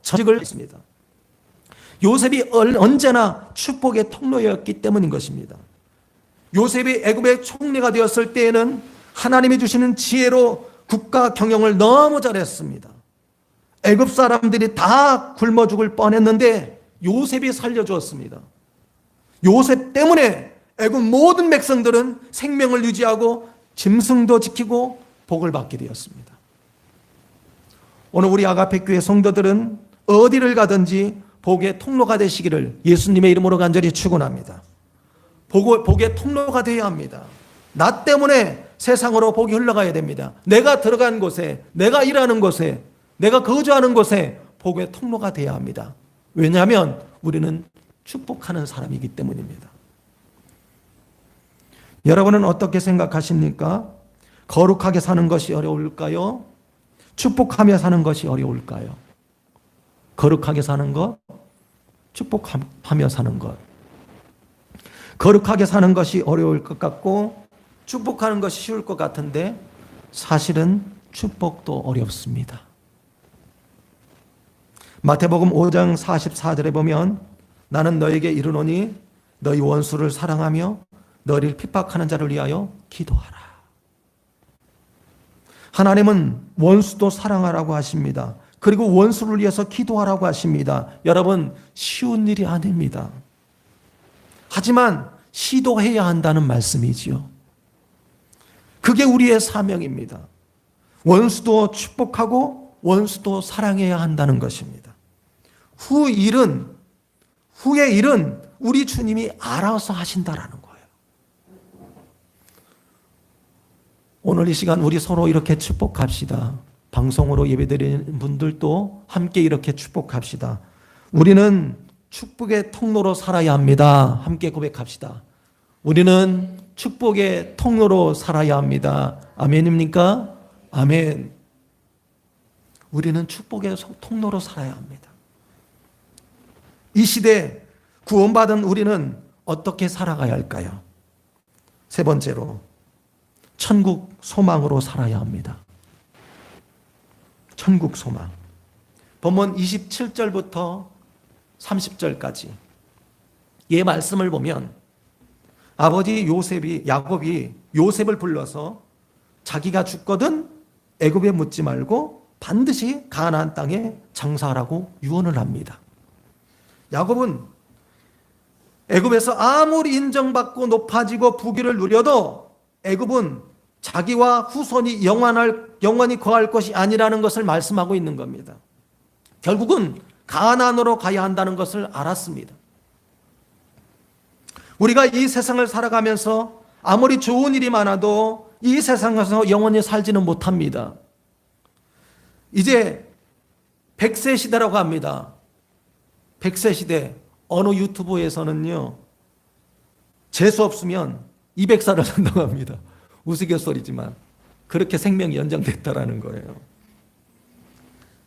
전직을 했습니다. 요셉이 언제나 축복의 통로였기 때문인 것입니다. 요셉이 애굽의 총리가 되었을 때에는 하나님이 주시는 지혜로 국가 경영을 너무 잘했습니다. 애굽 사람들이 다 굶어 죽을 뻔했는데 요셉이 살려주었습니다. 요셉 때문에 애굽 모든 백성들은 생명을 유지하고 짐승도 지키고 복을 받게 되었습니다. 오늘 우리 아가페 교회 성도들은 어디를 가든지 복의 통로가 되시기를 예수님의 이름으로 간절히 축원합니다. 복의 통로가 되어야 합니다. 나 때문에 세상으로 복이 흘러가야 됩니다. 내가 들어간 곳에, 내가 일하는 곳에, 내가 거주하는 곳에 복의 통로가 되어야 합니다. 왜냐하면 우리는 축복하는 사람이기 때문입니다. 여러분은 어떻게 생각하십니까? 거룩하게 사는 것이 어려울까요? 축복하며 사는 것이 어려울까요? 거룩하게 사는 것, 축복하며 사는 것. 거룩하게 사는 것이 어려울 것 같고 축복하는 것이 쉬울 것 같은데 사실은 축복도 어렵습니다. 마태복음 5장 44절에 보면 나는 너에게 이르노니 너희 원수를 사랑하며 너희를 핍박하는 자를 위하여 기도하라. 하나님은 원수도 사랑하라고 하십니다. 그리고 원수를 위해서 기도하라고 하십니다. 여러분, 쉬운 일이 아닙니다. 하지만 시도해야 한다는 말씀이지요. 그게 우리의 사명입니다. 원수도 축복하고 원수도 사랑해야 한다는 것입니다. 후의 일은 우리 주님이 알아서 하신다라는 거예요. 오늘 이 시간 우리 서로 이렇게 축복합시다. 방송으로 예배드리는 분들도 함께 이렇게 축복합시다. 우리는 축복의 통로로 살아야 합니다. 함께 고백합시다. 우리는 축복의 통로로 살아야 합니다. 아멘입니까? 아멘. 우리는 축복의 통로로 살아야 합니다. 이 시대 구원받은 우리는 어떻게 살아가야 할까요? 세 번째로 천국 소망으로 살아야 합니다. 천국 소망. 본문 27절부터 30절까지 이 말씀을 보면 아버지 야곱이 요셉을 불러서 자기가 죽거든 애굽에 묻지 말고 반드시 가나안 땅에 장사하라고 유언을 합니다. 야곱은 애굽에서 아무리 인정받고 높아지고 부귀를 누려도 애굽은 자기와 후손이 영원히 거할 것이 아니라는 것을 말씀하고 있는 겁니다. 결국은 가나안으로 가야 한다는 것을 알았습니다. 우리가 이 세상을 살아가면서 아무리 좋은 일이 많아도 이 세상에서 영원히 살지는 못합니다. 이제 100세 시대라고 합니다. 100세 시대. 어느 유튜브에서는요, 재수 없으면 200살을 산다고 합니다. 우스갯소리지만 그렇게 생명이 연장됐다라는 거예요.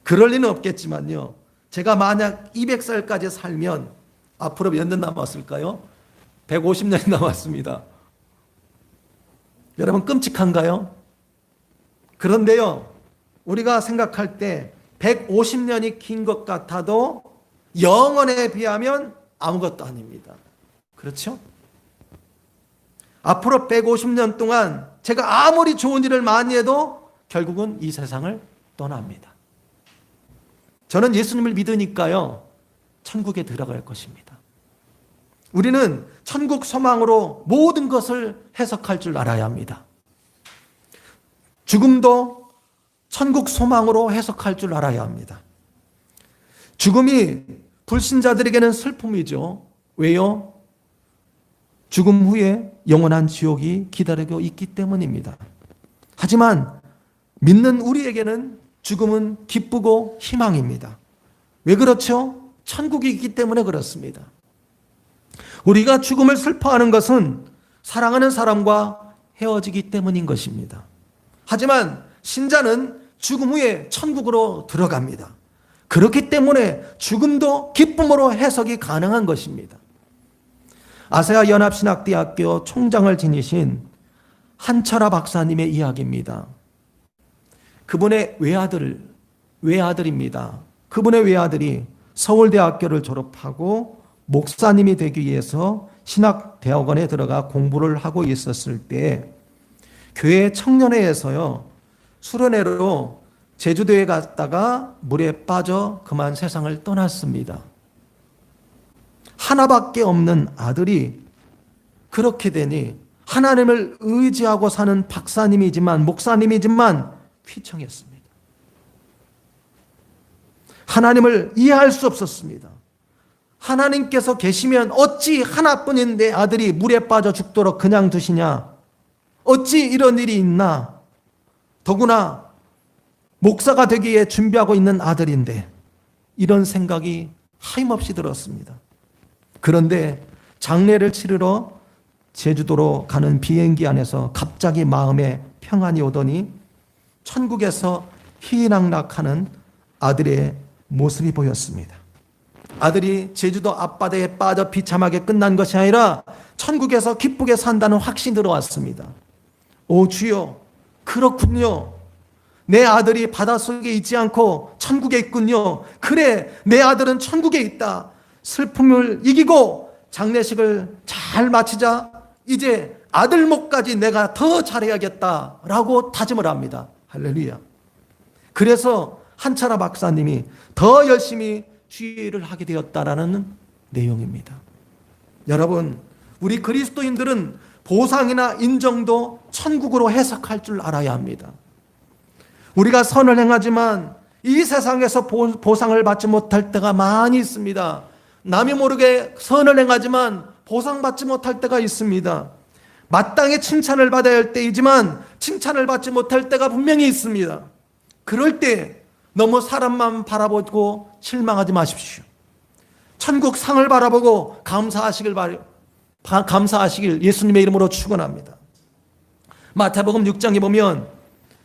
그럴 리는 없겠지만요, 제가 만약 200살까지 살면 앞으로 몇 년 남았을까요? 150년이 남았습니다. 여러분, 끔찍한가요? 그런데요, 우리가 생각할 때 150년이 긴 것 같아도 영원에 비하면 아무것도 아닙니다. 그렇죠? 앞으로 150년 동안 제가 아무리 좋은 일을 많이 해도 결국은 이 세상을 떠납니다. 저는 예수님을 믿으니까요, 천국에 들어갈 것입니다. 우리는 천국 소망으로 모든 것을 해석할 줄 알아야 합니다. 죽음도 천국 소망으로 해석할 줄 알아야 합니다. 죽음이 불신자들에게는 슬픔이죠. 왜요? 죽음 후에 영원한 지옥이 기다리고 있기 때문입니다. 하지만 믿는 우리에게는 죽음은 기쁘고 희망입니다. 왜 그렇죠? 천국이 있기 때문에 그렇습니다. 우리가 죽음을 슬퍼하는 것은 사랑하는 사람과 헤어지기 때문인 것입니다. 하지만 신자는 죽음 후에 천국으로 들어갑니다. 그렇기 때문에 죽음도 기쁨으로 해석이 가능한 것입니다. 아세아 연합신학대학교 총장을 지니신 한철아 박사님의 이야기입니다. 그분의 외아들입니다. 그분의 외아들이 서울대학교를 졸업하고 목사님이 되기 위해서 신학대학원에 들어가 공부를 하고 있었을 때 교회 청년회에서요, 수련회로 제주도에 갔다가 물에 빠져 그만 세상을 떠났습니다. 하나밖에 없는 아들이 그렇게 되니 하나님을 의지하고 사는 박사님이지만 목사님이지만 휘청했습니다. 하나님을 이해할 수 없었습니다. 하나님께서 계시면 어찌 하나뿐인 내 아들이 물에 빠져 죽도록 그냥 두시냐? 어찌 이런 일이 있나? 더구나 목사가 되기에 준비하고 있는 아들인데, 이런 생각이 하염없이 들었습니다. 그런데 장례를 치르러 제주도로 가는 비행기 안에서 갑자기 마음에 평안이 오더니 천국에서 희낙락하는 아들의 모습이 보였습니다. 아들이 제주도 앞바다에 빠져 비참하게 끝난 것이 아니라 천국에서 기쁘게 산다는 확신이 들어왔습니다. 오 주여, 그렇군요. 내 아들이 바닷속에 있지 않고 천국에 있군요. 그래, 내 아들은 천국에 있다. 슬픔을 이기고 장례식을 잘 마치자 이제 아들 목까지 내가 더 잘해야겠다라고 다짐을 합니다. 할렐루야. 그래서 한철아 박사님이 더 열심히 주의를 하게 되었다라는 내용입니다. 여러분, 우리 그리스도인들은 보상이나 인정도 천국으로 해석할 줄 알아야 합니다. 우리가 선을 행하지만 이 세상에서 보상을 받지 못할 때가 많이 있습니다. 남이 모르게 선을 행하지만 보상받지 못할 때가 있습니다. 마땅히 칭찬을 받아야 할 때이지만 칭찬을 받지 못할 때가 분명히 있습니다. 그럴 때 너무 사람만 바라보고 실망하지 마십시오. 천국 상을 바라보고 감사하시길 예수님의 이름으로 축원합니다. 마태복음 6장에 보면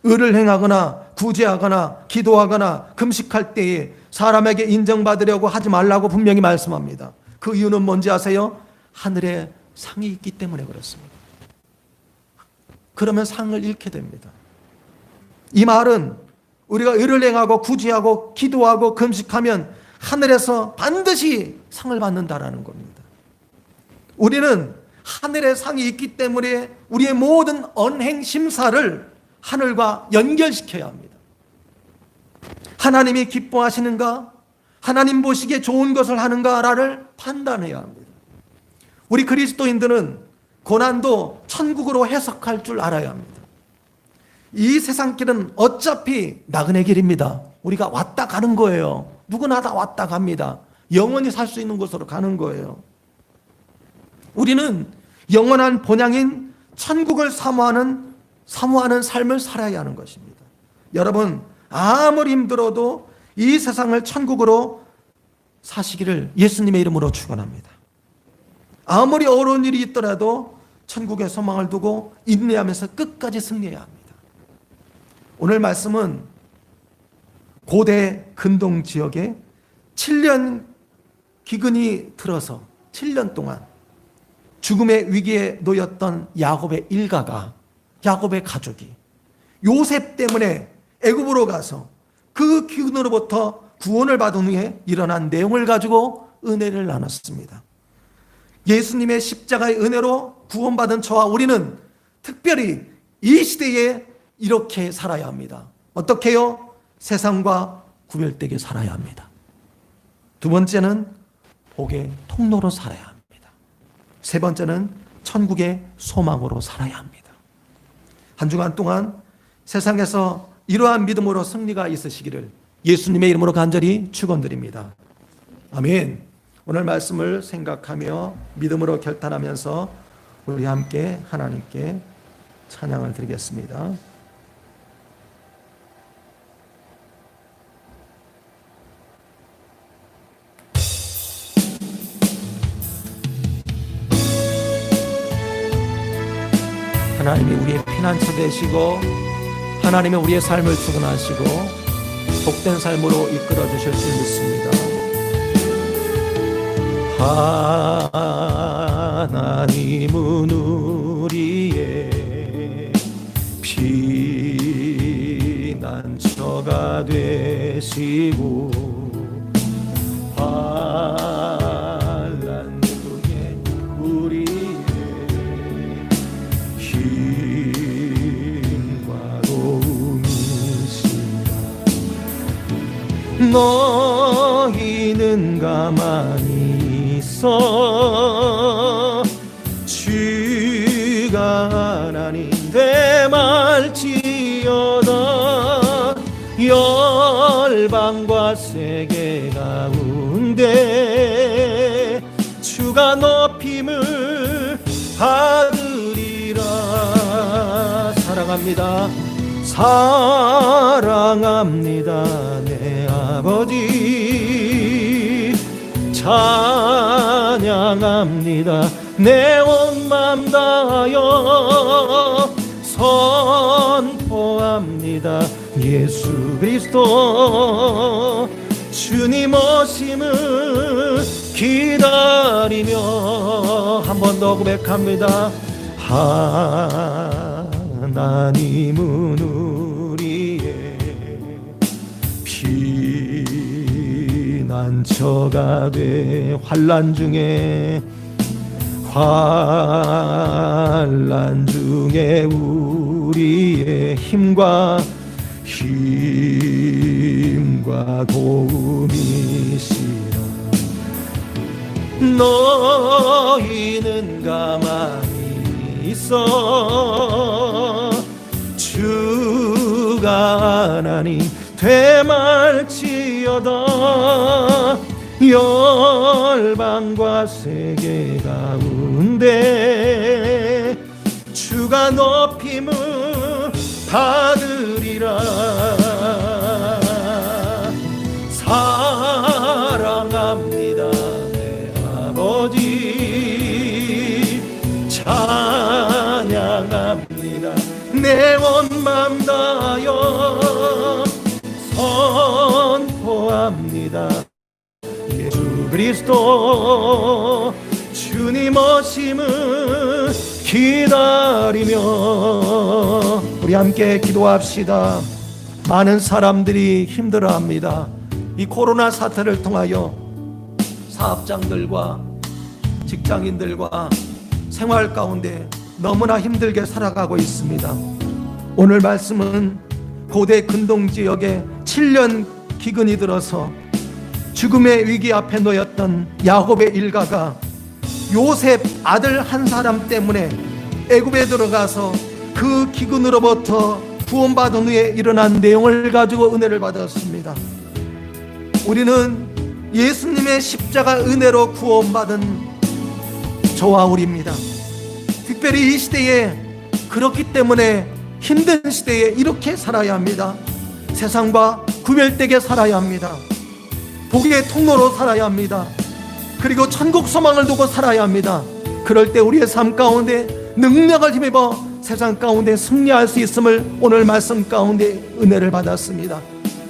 의를 행하거나 구제하거나 기도하거나 금식할 때에 사람에게 인정받으려고 하지 말라고 분명히 말씀합니다. 그 이유는 뭔지 아세요? 하늘에 상이 있기 때문에 그렇습니다. 그러면 상을 잃게 됩니다. 이 말은 우리가 의를 행하고 구제하고 기도하고 금식하면 하늘에서 반드시 상을 받는다라는 겁니다. 우리는 하늘에 상이 있기 때문에 우리의 모든 언행 심사를 하늘과 연결시켜야 합니다. 하나님이 기뻐하시는가? 하나님 보시기에 좋은 것을 하는가를 판단해야 합니다. 우리 그리스도인들은 고난도 천국으로 해석할 줄 알아야 합니다. 이 세상길은 어차피 나그네 길입니다. 우리가 왔다 가는 거예요. 누구나 다 왔다 갑니다. 영원히 살 수 있는 곳으로 가는 거예요. 우리는 영원한 본향인 천국을 사모하는 삶을 살아야 하는 것입니다. 여러분, 아무리 힘들어도 이 세상을 천국으로 사시기를 예수님의 이름으로 축원합니다. 아무리 어려운 일이 있더라도 천국의 소망을 두고 인내하면서 끝까지 승리해야 합니다. 오늘 말씀은 고대 근동 지역에 7년 기근이 들어서 7년 동안 죽음의 위기에 놓였던 야곱의 일가가, 야곱의 가족이 요셉 때문에 애굽으로 가서 그 기근으로부터 구원을 받은 후에 일어난 내용을 가지고 은혜를 나눴습니다. 예수님의 십자가의 은혜로 구원받은 저와 우리는 특별히 이 시대에 이렇게 살아야 합니다. 어떻게요? 세상과 구별되게 살아야 합니다. 두 번째는 복의 통로로 살아야 합니다. 세 번째는 천국의 소망으로 살아야 합니다. 한 주간 동안 세상에서 이러한 믿음으로 승리가 있으시기를 예수님의 이름으로 간절히 축원드립니다. 아멘. 오늘 말씀을 생각하며 믿음으로 결단하면서 우리 함께 하나님께 찬양을 드리겠습니다. 하나님이 우리의 피난처 되시고 하나님이 우리의 삶을 주관하시고 복된 삶으로 이끌어 주실 줄 믿습니다. 하나님은 우리의 피난처가 되시고 환난 중에 우리의 힘과 도움이시라. 너희는 가만히 있어 주가 하나님 대말지어다. 열방과 세계 가운데 주가 높임을 받으리라. 사랑합니다. 사랑합니다. 내 아버지 찬양합니다. 내 온 맘 다하여 선포합니다. 예수 그리스도 주님 오심을 기다리며 한 번 더 고백합니다. 하나님은 우리의 피난처가 돼 환난 중에 우리의 힘과 도움이시라. 너희는 가만히 있어 주가 하나님 되말지어다. 열방과 세계 가운데 주가 높임을 받으리라. 사랑합니다 내 아버지, 찬양합니다 내 온 맘 다하여 선포합니다. 예수 그리스도 주님 오심을 기다리며 우리 함께 기도합시다. 많은 사람들이 힘들어합니다. 이 코로나 사태를 통하여 사업장들과 직장인들과 생활 가운데 너무나 힘들게 살아가고 있습니다. 오늘 말씀은 고대 근동 지역에 7년 기근이 들어서 죽음의 위기 앞에 놓였던 야곱의 일가가 요셉 아들 한 사람 때문에 애굽에 들어가서 그 기근으로부터 구원받은 후에 일어난 내용을 가지고 은혜를 받았습니다. 우리는 예수님의 십자가 은혜로 구원받은 저와 우리입니다. 특별히 이 시대에 그렇기 때문에 힘든 시대에 이렇게 살아야 합니다. 세상과 구별되게 살아야 합니다. 복의 통로로 살아야 합니다. 그리고 천국 소망을 두고 살아야 합니다. 그럴 때 우리의 삶 가운데 능력을 힘입어 세상 가운데 승리할 수 있음을 오늘 말씀 가운데 은혜를 받았습니다.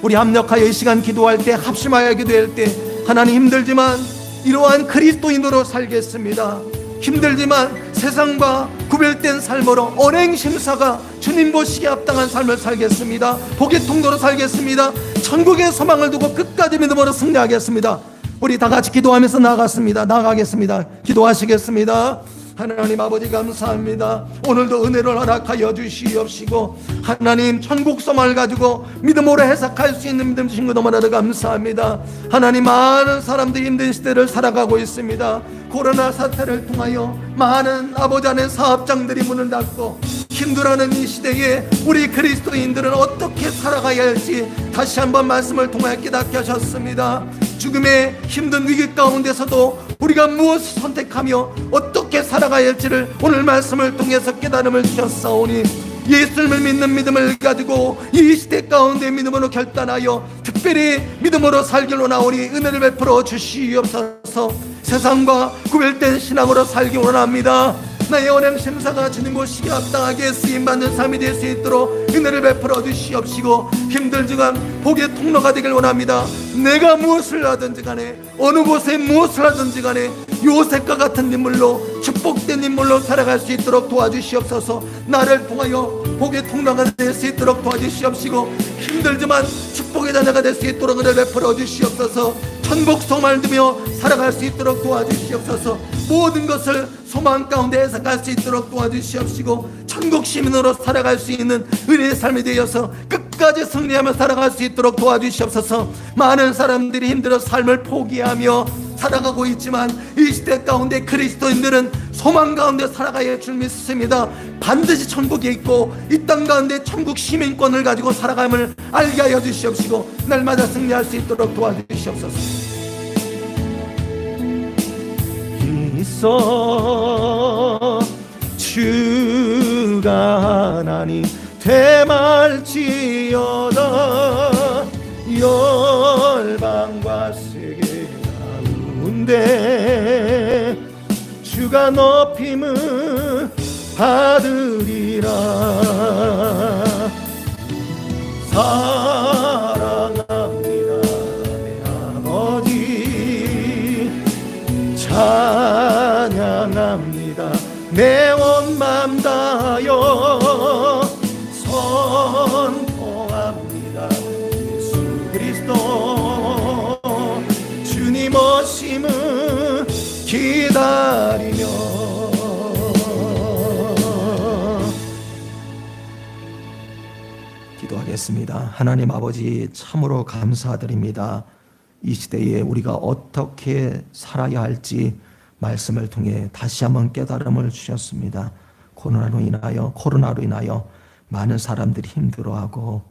우리 합력하여 이 시간 기도할 때, 합심하여 기도할 때, 하나님 힘들지만 이러한 그리스도인으로 살겠습니다. 힘들지만 세상과 구별된 삶으로 언행심사가 주님 보시기에 합당한 삶을 살겠습니다. 복의 통로로 살겠습니다. 천국의 소망을 두고 끝까지 믿음으로 승리하겠습니다. 우리 다 같이 기도하면서 나아가겠습니다. 기도하시겠습니다. 하나님 아버지 감사합니다. 오늘도 은혜를 허락하여 주시옵시고 하나님 천국 소망을 가지고 믿음으로 해석할 수 있는 믿음 주신 것 너무나도 감사합니다. 하나님 많은 사람들이 힘든 시대를 살아가고 있습니다. 코로나 사태를 통하여 많은 아버지 안에 사업장들이 문을 닫고 힘들어하는 이 시대에 우리 그리스도인들은 어떻게 살아가야 할지 다시 한번 말씀을 통하여 깨닫게 하셨습니다. 죽음의 힘든 위기 가운데서도 우리가 무엇을 선택하며 어떻게 살아가야 할지를 오늘 말씀을 통해서 깨달음을 주셨사오니 예수님을 믿는 믿음을 가지고 이 시대 가운데 믿음으로 결단하여 특별히 믿음으로 살기를 원하오니 은혜를 베풀어 주시옵소서. 세상과 구별된 신앙으로 살기 원합니다. 나의 언행심사가 주님 보시기에 합당하게 쓰임받는 삶이 될 수 있도록 은혜를 베풀어 주시옵시고 힘들지만 복의 통로가 되길 원합니다. 내가 무엇을 하든지 간에 어느 곳에 무엇을 하든지 간에 요셉과 같은 인물로 축복된 인물로 살아갈 수 있도록 도와주시옵소서. 나를 통하여 복의 통로가 될 수 있도록 도와주시옵시고 힘들지만 축복의 자녀가 될 수 있도록 은혜를 베풀어 주시옵소서. 천국 소망을 두며 살아갈 수 있도록 도와주시옵소서. 모든 것을 소망 가운데 해석할 수 있도록 도와주시옵시고 천국 시민으로 살아갈 수 있는 은혜의 삶이 되어서 끝까지 승리하며 살아갈 수 있도록 도와주시옵소서. 많은 사람들이 힘들어 삶을 포기하며 살아가고 있지만 이 시대 가운데 그리스도인들은 소망 가운데 살아가야 할 줄 믿습니다. 반드시 천국에 있고 이 땅 가운데 천국 시민권을 가지고 살아감을 알게 하여 주시옵시고 날마다 승리할 수 있도록 도와주시옵소서. 있어 주가 하나님 되말지어다. 열방과 세계 가운데 주가 높임을 받으리라. 사랑합니다 내 아버지, 찬양합니다 내 온 맘 다하여 선포합니다. 예수 그리스도 기도하겠습니다. 하나님 아버지, 참으로 감사드립니다. 이 시대에 우리가 어떻게 살아야 할지 말씀을 통해 다시 한번 깨달음을 주셨습니다. 코로나로 인하여 많은 사람들이 힘들어하고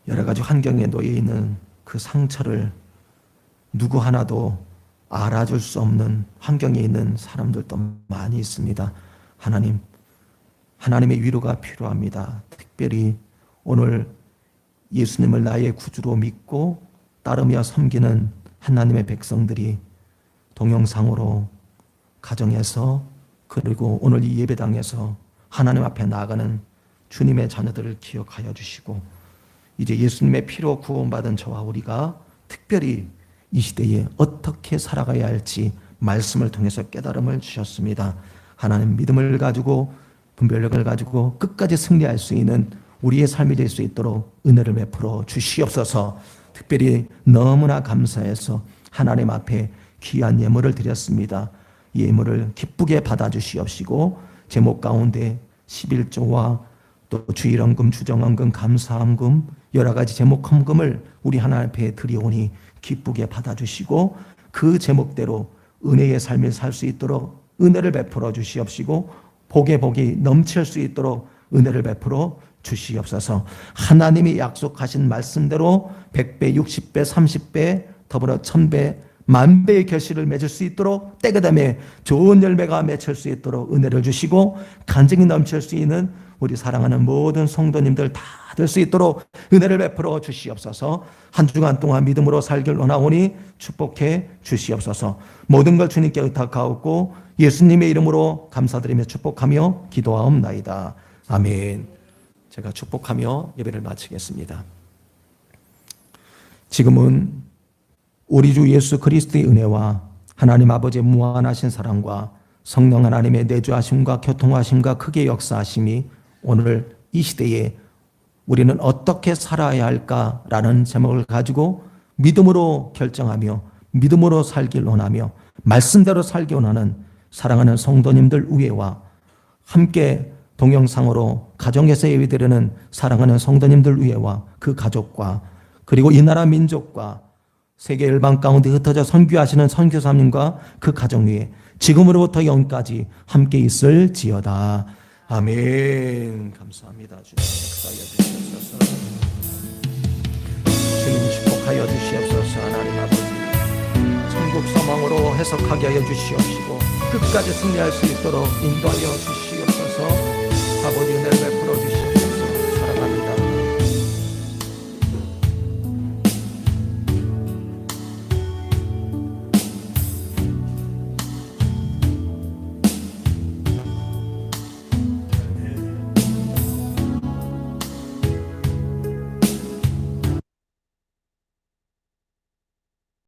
여러 가지 환경에 놓여 있는 그 상처를 누구 하나도 알아줄 수 없는 환경에 있는 사람들도 많이 있습니다. 하나님의 위로가 필요합니다. 특별히 오늘 예수님을 나의 구주로 믿고 따르며 섬기는 하나님의 백성들이 동영상으로 가정에서 그리고 오늘 이 예배당에서 하나님 앞에 나아가는 주님의 자녀들을 기억하여 주시고 이제 예수님의 피로 구원받은 저와 우리가 특별히 이 시대에 어떻게 살아가야 할지 말씀을 통해서 깨달음을 주셨습니다. 하나님 믿음을 가지고 분별력을 가지고 끝까지 승리할 수 있는 우리의 삶이 될 수 있도록 은혜를 베풀어 주시옵소서. 특별히 너무나 감사해서 하나님 앞에 귀한 예물을 드렸습니다. 이 예물을 기쁘게 받아주시옵시고 제목 가운데 11조와 또 주일헌금, 주정헌금, 감사헌금 여러 가지 제목 헌금을 우리 하나님 앞에 드리오니 기쁘게 받아주시고 그 제목대로 은혜의 삶을 살 수 있도록 은혜를 베풀어 주시옵시고 복이 넘칠 수 있도록 은혜를 베풀어 주시옵소서. 하나님이 약속하신 말씀대로 100배, 60배, 30배, 더불어 1000배, 만배의 결실을 맺을 수 있도록 때가 되면 좋은 열매가 맺힐 수 있도록 은혜를 주시고 간증이 넘칠 수 있는 우리 사랑하는 모든 성도님들 다 될 수 있도록 은혜를 베풀어 주시옵소서. 한 주간 동안 믿음으로 살길 원하오니 축복해 주시옵소서. 모든 걸 주님께 의탁하옵고 예수님의 이름으로 감사드리며 축복하며 기도하옵나이다. 아멘. 제가 축복하며 예배를 마치겠습니다. 지금은 우리 주 예수 그리스도의 은혜와 하나님 아버지의 무한하신 사랑과 성령 하나님의 내주하심과 교통하심과 크게 역사하심이 오늘 이 시대에 우리는 어떻게 살아야 할까라는 제목을 가지고 믿음으로 결정하며 믿음으로 살길 원하며 말씀대로 살기 원하는 사랑하는 성도님들 위에와 함께 동영상으로 가정에서 예배드리는 사랑하는 성도님들 위에와 그 가족과 그리고 이 나라 민족과 세계 열방 가운데 흩어져 선교하시는 선교사님과 그 가정 위에 지금으로부터 영까지 함께 있을지어다. 아멘. 감사합니다. 주님 역사하여 주시옵소서. 주님 축복하여 주시옵소서. 하나님 아버지 천국 소망으로 해석하게 하여 주시옵시고 끝까지 승리할 수 있도록 인도하여 주시옵소서. 아버지 은혜를